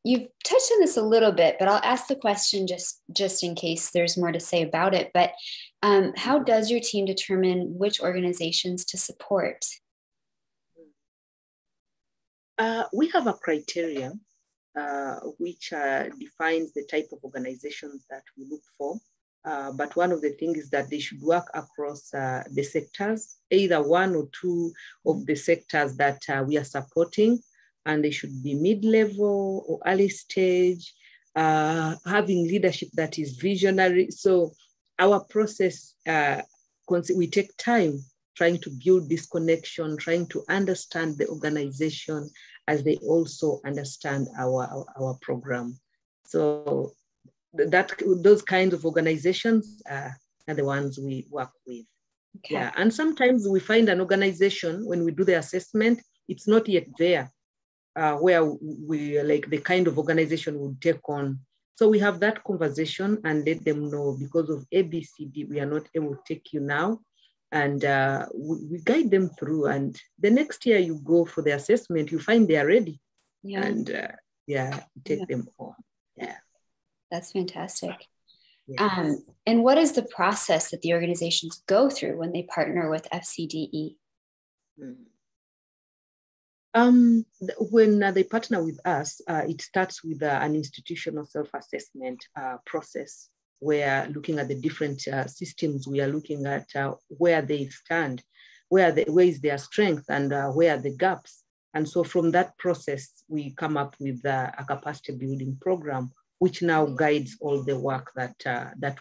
you've touched on this a little bit, but I'll ask the question just in case there's more to say about it. But how does your team determine which organizations to support? We have a criteria which defines the type of organizations that we look for. But one of the things is that they should work across the sectors, either one or two of the sectors that we are supporting, and they should be mid-level or early stage, having leadership that is visionary. So our process, we take time trying to build this connection, trying to understand the organization as they also understand our program. So those kinds of organizations are the ones we work with. Okay. Yeah, and sometimes we find an organization when we do the assessment, it's not yet there where we like the kind of organization we take on. So we have that conversation and let them know because of ABCD, we are not able to take you now. And we guide them through. And the next year you go for the assessment, you find they are ready. Yeah. And take them on. Yeah. That's fantastic. Yes. And what is the process that the organizations go through when they partner with FCDE? When they partner with us, it starts with an institutional self-assessment process. Where looking at the different systems, we are looking at where they stand, where is their strength and where are the gaps. And so from that process, we come up with a capacity building program, which now guides all the work that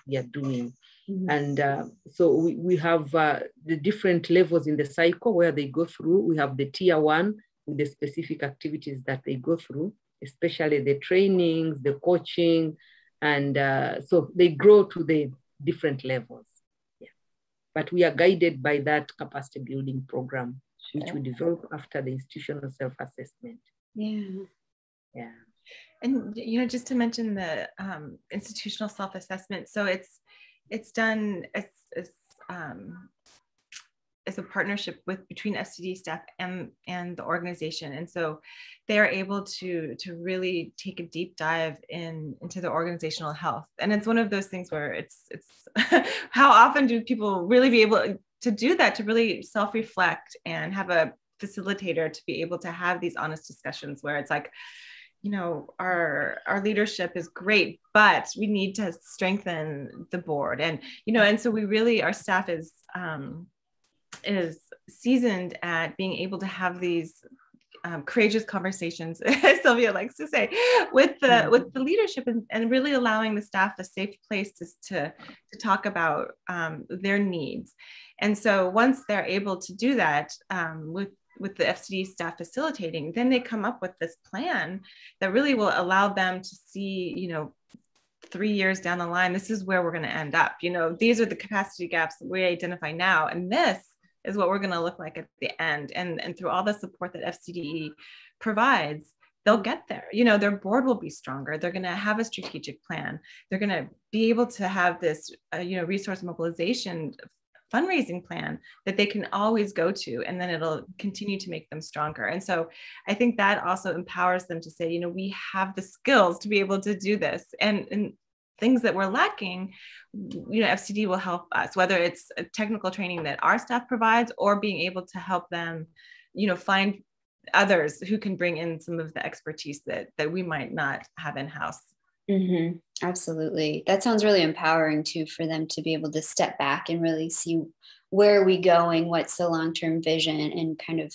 we are doing. Mm-hmm. And so we have the different levels in the cycle where they go through. We have the tier 1 with the specific activities that they go through, especially the trainings, the coaching, and so they grow to the different levels. Yeah. But we are guided by that capacity building program, which we develop after the institutional self-assessment. Yeah. Yeah. And, just to mention the institutional self-assessment, so it's done as a partnership between FCD staff and the organization. And so they are able to really take a deep dive into the organizational health. And it's one of those things where it's how often do people really be able to do that, to really self-reflect and have a facilitator to be able to have these honest discussions where it's like, our leadership is great, but we need to strengthen the board. And, and so we really, our staff is seasoned at being able to have these courageous conversations, as Sylvia likes to say, with the leadership and really allowing the staff a safe place to talk about their needs. And so once they're able to do that with the FCD staff facilitating, then they come up with this plan that really will allow them to see, 3 years down the line, this is where we're going to end up. These are the capacity gaps that we identify now. And this is what we're going to look like at the end. And through all the support that FCDE provides, they'll get there. Their board will be stronger. They're going to have a strategic plan. They're going to be able to have this, resource mobilization fundraising plan that they can always go to, and then it'll continue to make them stronger. And so I think that also empowers them to say, we have the skills to be able to do this, and things that we're lacking, FCD will help us, whether it's a technical training that our staff provides or being able to help them, find others who can bring in some of the expertise that we might not have in-house. Mm-hmm. Absolutely. That sounds really empowering too, for them to be able to step back and really see where are we going, what's the long-term vision, and kind of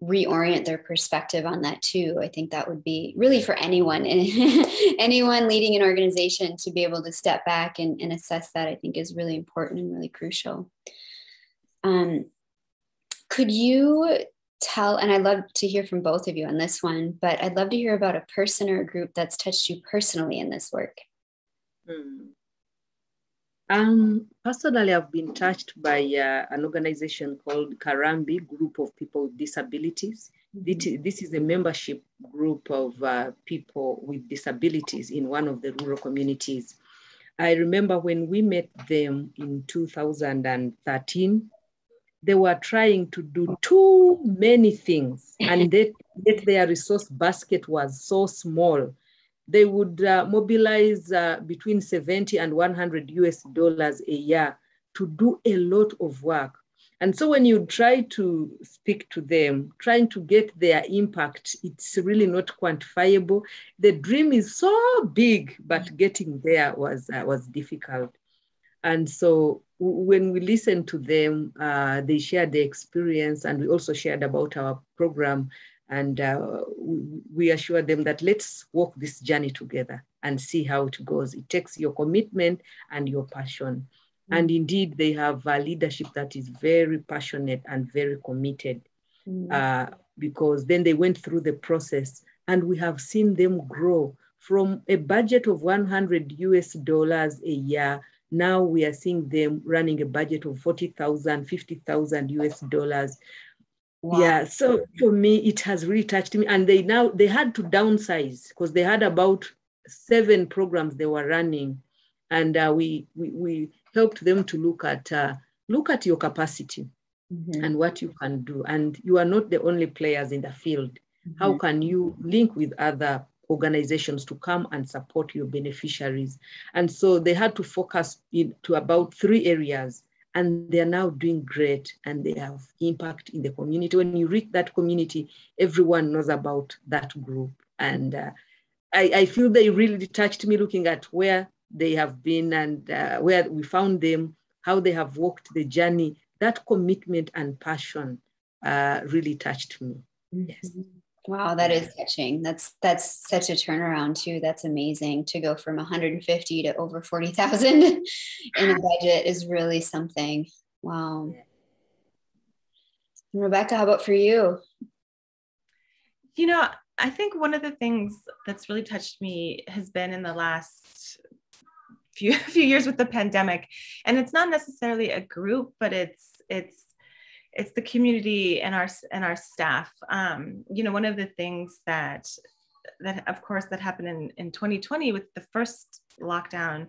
reorient their perspective on that too. I think that would be really for anyone anyone leading an organization to be able to step back and assess that, I think is really important and really crucial. Could you tell, and I'd love to hear from both of you on this one, but I'd love to hear about a person or a group that's touched you personally in this work. Personally, I've been touched by an organization called Karambi, Group of People with Disabilities. This is a membership group of people with disabilities in one of the rural communities. I remember when we met them in 2013, they were trying to do too many things, and yet their resource basket was so small. they would mobilize between 70 and 100 US dollars a year to do a lot of work. And so when you try to speak to them, trying to get their impact, it's really not quantifiable. The dream is so big, but getting there was difficult. And so when we listened to them, they shared their experience, and we also shared about our program. And we assured them that let's walk this journey together and see how it goes. It takes your commitment and your passion. And indeed, they have a leadership that is very passionate and very committed, because then they went through the process, and we have seen them grow from a budget of 100 US dollars a year. Now we are seeing them running a budget of 40,000, 50,000 US dollars. Wow. Yeah, so for me, it has really touched me. And they had to downsize because they had about 7 programs they were running. And we helped them to look at your capacity and what you can do. And you are not the only players in the field. How can you link with other organizations to come and support your beneficiaries? And so they had to focus to about 3 areas, and they're now doing great, and they have impact in the community. When you reach that community, everyone knows about that group. And I feel they really touched me, looking at where they have been and where we found them, how they have walked the journey. That commitment and passion really touched me. Yes. Wow, that is touching. That's such a turnaround too. That's amazing. To go from 150 to over 40,000 in a budget is really something. Wow. Rebecca, how about for you? You know, I think one of the things that's really touched me has been in the last few years with the pandemic, and it's not necessarily a group, but it's the community and our staff. You know, one of the things that of course that happened in 2020 with the first lockdown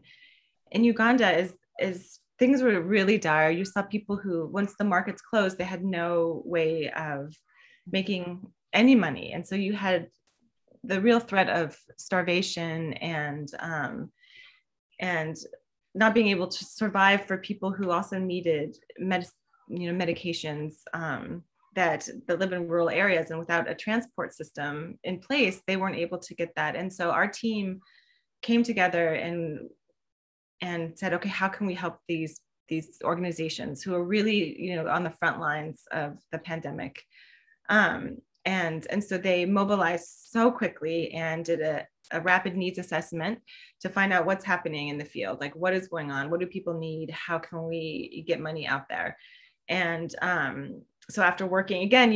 in Uganda is things were really dire. You saw people who, once the markets closed, they had no way of making any money, and so you had the real threat of starvation and not being able to survive for people who also needed medications that live in rural areas, and without a transport system in place, they weren't able to get that. And so our team came together and said, okay, how can we help these organizations who are really, on the front lines of the pandemic? And so they mobilized so quickly and did a rapid needs assessment to find out what's happening in the field, like what is going on, what do people need, how can we get money out there? And so after working again,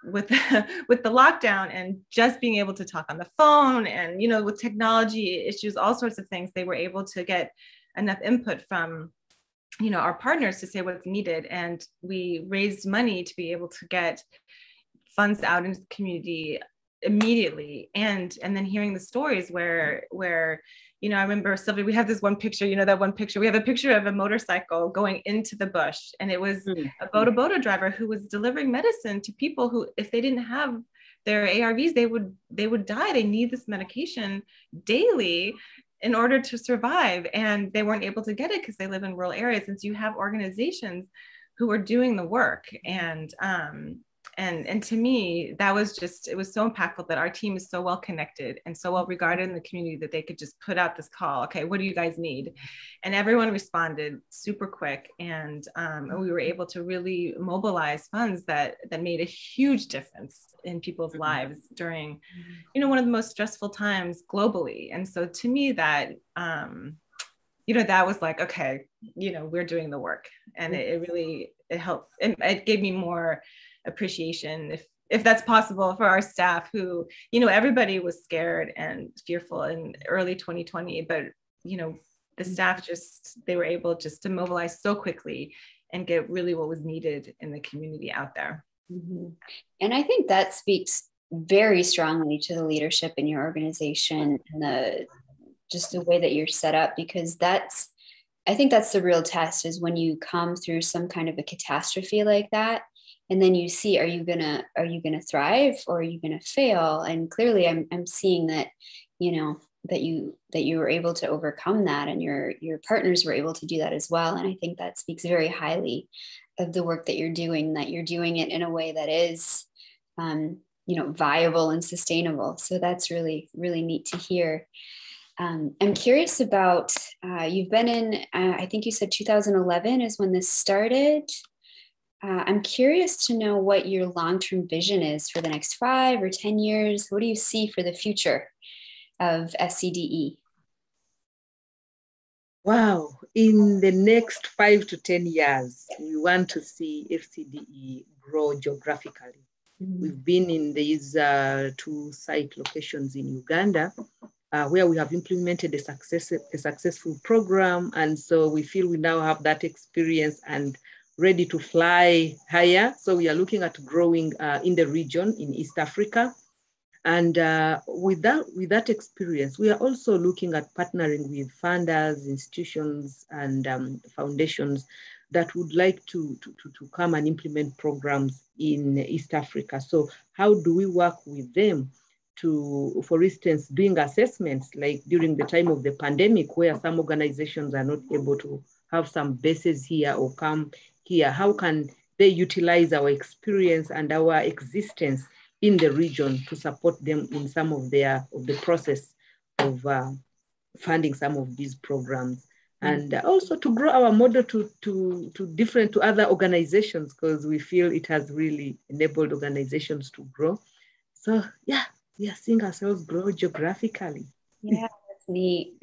with the lockdown and just being able to talk on the phone and, with technology issues, all sorts of things, they were able to get enough input from, our partners to say what's needed. And we raised money to be able to get funds out into the community immediately. And then hearing the stories where I remember, Sylvia, we have this one picture, that one picture, we have a picture of a motorcycle going into the bush, and it was a boda driver who was delivering medicine to people who, if they didn't have their ARVs, they would die. They need this medication daily in order to survive, and they weren't able to get it because they live in rural areas. And so you have organizations who are doing the work, and to me, that was it was so impactful that our team is so well connected and so well regarded in the community that they could just put out this call. Okay, what do you guys need? And everyone responded super quick. And we were able to really mobilize funds that made a huge difference in people's lives during, one of the most stressful times globally. And so to me, that, that was like, okay, we're doing the work. And it helped. It gave me more appreciation, if that's possible, for our staff who, everybody was scared and fearful in early 2020, but the staff they were able just to mobilize so quickly and get really what was needed in the community out there. And I think that speaks very strongly to the leadership in your organization and the way that you're set up, because I think that's the real test, is when you come through some kind of a catastrophe like that. And then you see, are you gonna thrive or are you gonna fail? And clearly I'm seeing that, that you were able to overcome that, and your partners were able to do that as well. And I think that speaks very highly of the work that you're doing, that you're doing it in a way that is viable and sustainable. So that's really, really neat to hear. I'm curious about, you've been in, I think you said 2011 is when this started. I'm curious to know what your long-term vision is for the next 5 or 10 years. What do you see for the future of FCDE? Wow, in the next 5 to 10 years, we want to see FCDE grow geographically. Mm-hmm. We've been in these 2 site locations in Uganda, where we have implemented a successful program. And so we feel we now have that experience and ready to fly higher. So we are looking at growing in the region in East Africa. And with that experience, we are also looking at partnering with funders, institutions, and foundations that would like to come and implement programs in East Africa. So how do we work with them to, for instance, doing assessments like during the time of the pandemic, where some organizations are not able to have some bases here or come here? How can they utilize our experience and our existence in the region to support them in some of the process of funding some of these programs, and also to grow our model to other organizations, because we feel it has really enabled organizations to grow. So yeah, we are seeing ourselves grow geographically. Yeah, that's neat.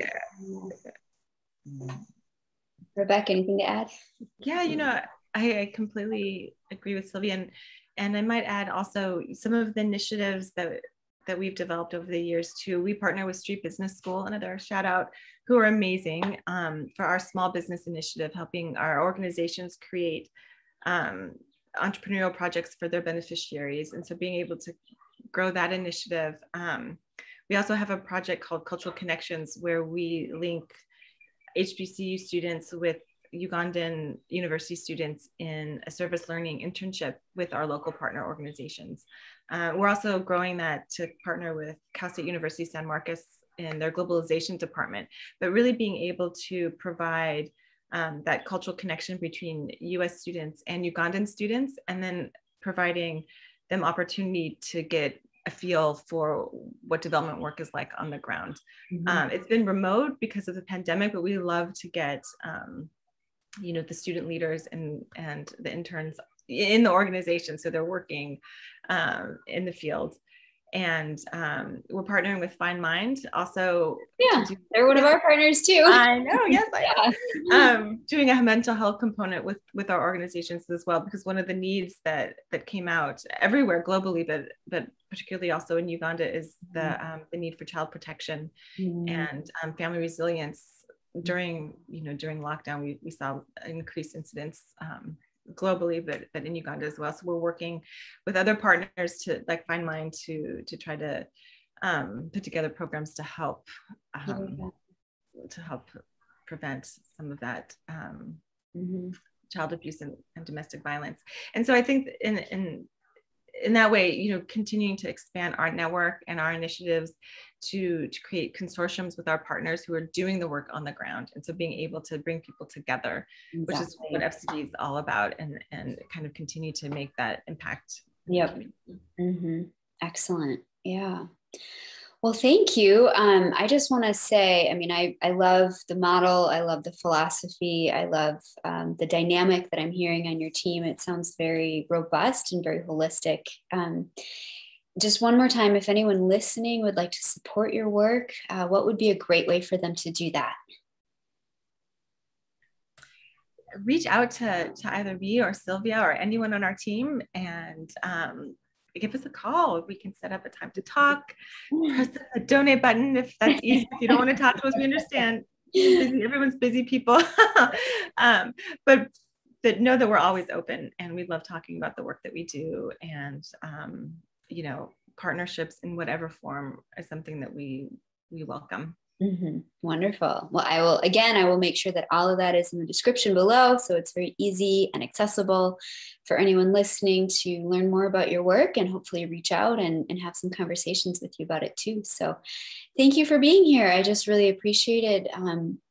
Rebecca, anything to add? Yeah, I completely agree with Sylvia, and I might add also some of the initiatives that we've developed over the years too. We partner with Street Business School, another shout out, who are amazing for our small business initiative, helping our organizations create entrepreneurial projects for their beneficiaries. And so being able to grow that initiative. We also have a project called Cultural Connections, where we link HBCU students with Ugandan university students in a service learning internship with our local partner organizations. We're also growing that to partner with Cal State University San Marcos in their globalization department, but really being able to provide that cultural connection between US students and Ugandan students, and then providing them opportunity to get a feel for what development work is like on the ground. Mm-hmm. It's been remote because of the pandemic, but we love to get the student leaders and the interns in the organization, so they're working in the field. And we're partnering with Find Mind also. Yeah, they're one of our partners too. I know, yes, I am. Doing a mental health component with our organizations as well, because one of the needs that came out everywhere globally, but particularly also in Uganda, is the need for child protection and family resilience. During lockdown, we saw increased incidents globally, but in Uganda as well. So we're working with other partners to like Find Mind to try to put together programs to help prevent some of that child abuse and domestic violence. And so I think in that way, continuing to expand our network and our initiatives to create consortiums with our partners who are doing the work on the ground. And so being able to bring people together, which is what FCD is all about, and kind of continue to make that impact. Yep. Excellent. Yeah. Well, thank you. I just want to say, I love the model. I love the philosophy. I love the dynamic that I'm hearing on your team. It sounds very robust and very holistic. Just one more time, if anyone listening would like to support your work, what would be a great way for them to do that? Reach out to either me or Sylvia or anyone on our team, and give us a call. We can set up a time to talk. Press the donate button if that's easy. If you don't want to talk to us, we understand. Everyone's busy people. But know that we're always open, and we love talking about the work that we do. And partnerships in whatever form is something that we welcome. Wonderful. Well, I will make sure that all of that is in the description below. So it's very easy and accessible for anyone listening to learn more about your work and hopefully reach out and have some conversations with you about it too. So thank you for being here. I just really appreciated,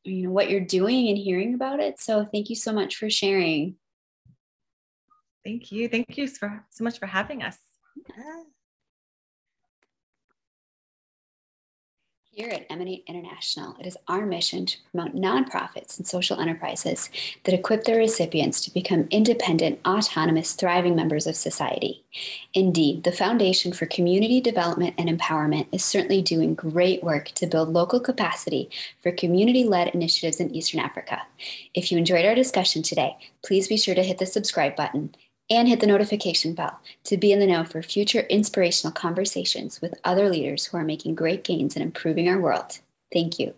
what you're doing and hearing about it. So thank you so much for sharing. Thank you. Thank you so much for having us. Here at Emanate International, it is our mission to promote nonprofits and social enterprises that equip their recipients to become independent, autonomous, thriving members of society. Indeed, the Foundation for Community Development and Empowerment is certainly doing great work to build local capacity for community-led initiatives in Eastern Africa. If you enjoyed our discussion today, please be sure to hit the subscribe button and hit the notification bell to be in the know for future inspirational conversations with other leaders who are making great gains in improving our world. Thank you.